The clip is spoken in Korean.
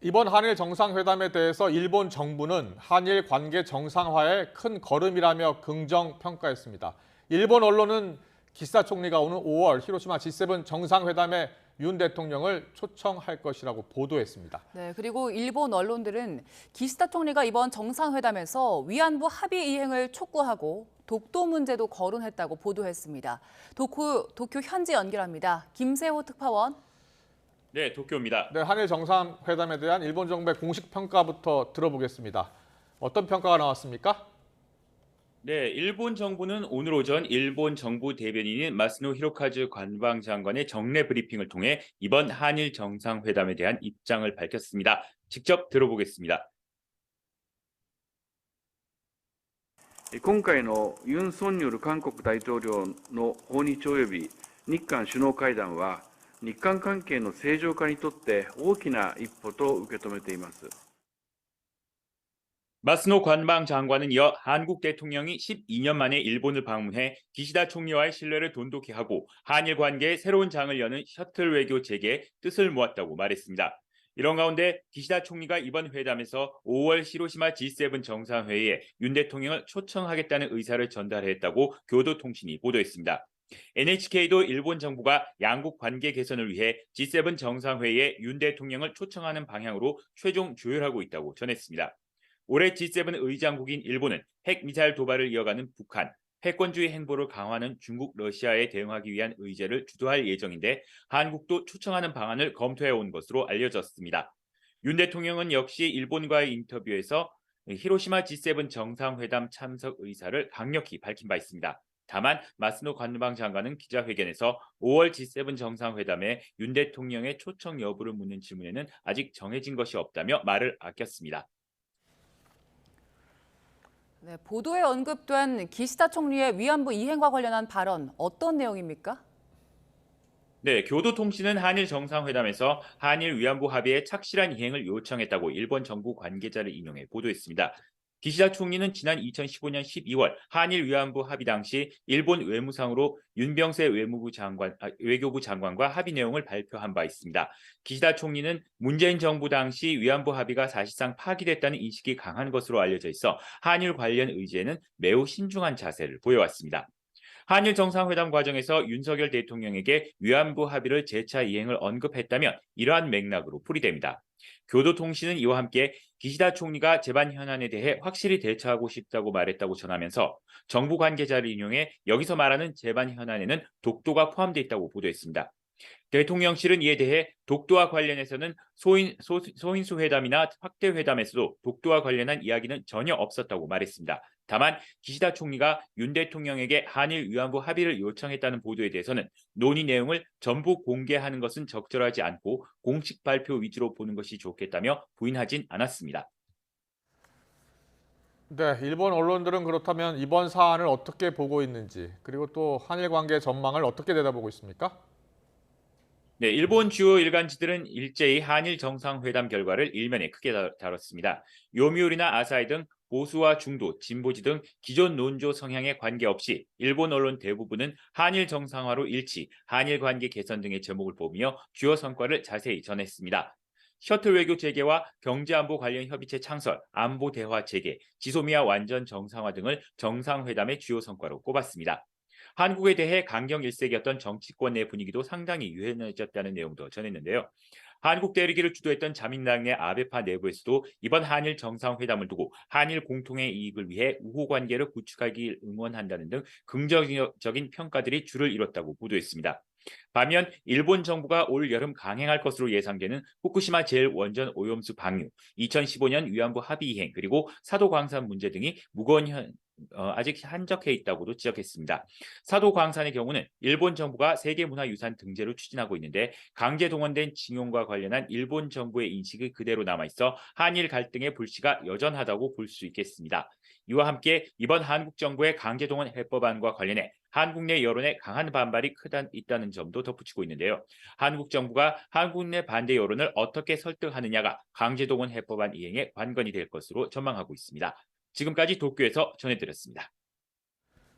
이번 한일 정상회담에 대해서 일본 정부는 한일 관계 정상화의 큰 걸음이라며 긍정 평가했습니다. 일본 언론은 기시다 총리가 오는 5월 히로시마 G7 정상회담에 윤 대통령을 초청할 것이라고 보도했습니다. 네, 그리고 일본 언론들은 기시다 총리가 이번 정상회담에서 위안부 합의 이행을 촉구하고 독도 문제도 거론했다고 보도했습니다. 도쿄 현지 연결합니다. 김세호 특파원. 네, 도쿄입니다. 네, 한일 정상회담에 대한 일본 정부의 공식 평가부터 들어보겠습니다. 어떤 평가가 나왔습니까? 네, 일본 정부는 오늘 오전 일본 정부 대변인인 마스노 히로카즈 관방장관의 정례 브리핑을 통해 이번 한일 정상회담에 대한 입장을 밝혔습니다. 직접 들어보겠습니다. 今回のユン・ソンニョル韓国大統領の訪日及び日韓首脳会談は、日韓関係の正常化にとって大きな一歩と受け止めています。 마스노 관방장관은 이어 한국 대통령이 12년 만에 일본을 방문해 기시다 총리와의 신뢰를 돈독히 하고 한일 관계의 새로운 장을 여는 셔틀 외교 재개에 뜻을 모았다고 말했습니다. 이런 가운데 기시다 총리가 이번 회담에서 5월 히로시마 G7 정상회의에 윤 대통령을 초청하겠다는 의사를 전달했다고 교도통신이 보도했습니다. NHK도 일본 정부가 양국 관계 개선을 위해 G7 정상회의에 윤 대통령을 초청하는 방향으로 최종 조율하고 있다고 전했습니다. 올해 G7 의장국인 일본은 핵미사일 도발을 이어가는 북한, 패권주의 행보를 강화하는 중국, 러시아에 대응하기 위한 의제를 주도할 예정인데 한국도 초청하는 방안을 검토해온 것으로 알려졌습니다. 윤 대통령은 역시 일본과의 인터뷰에서 히로시마 G7 정상회담 참석 의사를 강력히 밝힌 바 있습니다. 다만 마스노 관방장관은 기자회견에서 5월 G7 정상회담에 윤 대통령의 초청 여부를 묻는 질문에는 아직 정해진 것이 없다며 말을 아꼈습니다. 네, 보도에 언급된 기시다 총리의 위안부 이행과 관련한 발언 어떤 내용입니까? 네, 교도통신은 한일 정상회담에서 한일 위안부 합의의 착실한 이행을 요청했다고 일본 정부 관계자를 인용해 보도했습니다. 기시다 총리는 지난 2015년 12월 한일 위안부 합의 당시 일본 외무상으로 윤병세 외교부 장관과 합의 내용을 발표한 바 있습니다. 기시다 총리는 문재인 정부 당시 위안부 합의가 사실상 파기됐다는 인식이 강한 것으로 알려져 있어 한일 관련 의제에는 매우 신중한 자세를 보여왔습니다. 한일 정상회담 과정에서 윤석열 대통령에게 위안부 합의를 재차 이행을 언급했다면 이러한 맥락으로 풀이됩니다. 교도통신은 이와 함께 기시다 총리가 재반 현안에 대해 확실히 대처하고 싶다고 말했다고 전하면서 정부 관계자를 인용해 여기서 말하는 재반 현안에는 독도가 포함되어 있다고 보도했습니다. 대통령실은 이에 대해 독도와 관련해서는 소인수 회담이나 확대 회담에서도 독도와 관련한 이야기는 전혀 없었다고 말했습니다. 다만 기시다 총리가 윤 대통령에게 한일 위안부 합의를 요청했다는 보도에 대해서는 논의 내용을 전부 공개하는 것은 적절하지 않고 공식 발표 위주로 보는 것이 좋겠다며 부인하진 않았습니다. 네, 일본 언론들은 그렇다면 이번 사안을 어떻게 보고 있는지, 그리고 또 한일 관계 전망을 어떻게 내다보고 있습니까? 네, 일본 주요 일간지들은 일제히 한일 정상회담 결과를 일면에 크게 다뤘습니다. 요미우리나 아사히 등 보수와 중도, 진보지 등 기존 논조 성향에 관계없이 일본 언론 대부분은 한일 정상화로 일치, 한일 관계 개선 등의 제목을 뽑으며 주요 성과를 자세히 전했습니다. 셔틀 외교 재개와 경제안보 관련 협의체 창설, 안보 대화 재개, 지소미아 완전 정상화 등을 정상회담의 주요 성과로 꼽았습니다. 한국에 대해 강경 일색이었던 정치권 내 분위기도 상당히 유연해졌다는 내용도 전했는데요. 한국 대리기를 주도했던 자민당 내 아베파 내부에서도 이번 한일 정상회담을 두고 한일 공통의 이익을 위해 우호 관계를 구축하길 응원한다는 등 긍정적인 평가들이 줄을 이뤘다고 보도했습니다. 반면 일본 정부가 올 여름 강행할 것으로 예상되는 후쿠시마 제1원전 오염수 방류, 2015년 위안부 합의 이행, 그리고 사도 광산 문제 등이 아직 한적해 있다고도 지적했습니다. 사도 광산의 경우는 일본 정부가 세계문화유산 등재를 추진하고 있는데 강제 동원된 징용과 관련한 일본 정부의 인식이 그대로 남아있어 한일 갈등의 불씨가 여전하다고 볼 수 있겠습니다. 이와 함께 이번 한국 정부의 강제 동원 해법안과 관련해 한국 내 여론에 강한 반발이 있다는 점도 덧붙이고 있는데요. 한국 정부가 한국 내 반대 여론을 어떻게 설득하느냐가 강제 동원 해법안 이행의 관건이 될 것으로 전망하고 있습니다. 지금까지 도쿄에서 전해드렸습니다.